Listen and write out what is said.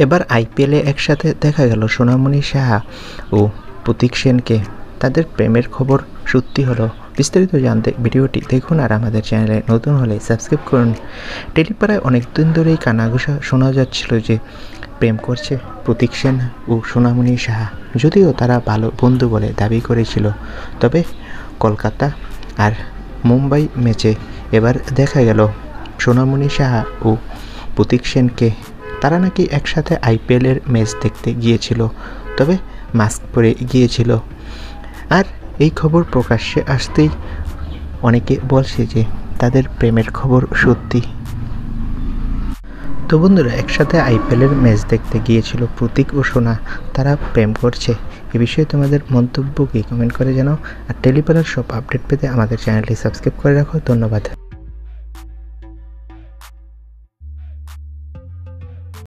এবার আইপিএলে একসাথে দেখা গেল সোনামণি সাহা ও প্রতীক সেনকে। তাদের প্রেমের খবর সত্যি হলো। বিস্তারিত জানতে ভিডিওটি দেখুন আর আমাদের চ্যানেলে নতুন হলে সাবস্ক্রাইব করুন। টেলিপাড়ায় অনেকদিন ধরেই কানাঘুষা শোনা যাচ্ছিল যে প্রেম করছে প্রতীক সেন ও সোনামণি সাহা, যদিও তারা ভালো বন্ধু বলে দাবি করেছিল। তবে কলকাতা আর মুম্বাই ম্যাচে এবার দেখা গেল সোনামণি সাহা ও প্রতীক সেনকে। তারা নাকি একসাথে আইপিএলের ম্যাচ দেখতে গিয়েছিল, তবে মাস্ক পরে গিয়েছিল। আর এই খবর প্রকাশ্যে আসতেই অনেকে বলছে যে তাদের প্রেমের খবর সত্যি। তো বন্ধুরা, একসাথে আইপিএলের ম্যাচ দেখতে গিয়েছিল প্রতীক ও সোনা, তারা প্রেম করছে। এ বিষয়ে তোমাদের মন্তব্য কি কমেন্ট করে জানাও। আর টেলিপাড়ার সব আপডেট পেতে আমাদের চ্যানেলটি সাবস্ক্রাইব করে রাখো। ধন্যবাদ।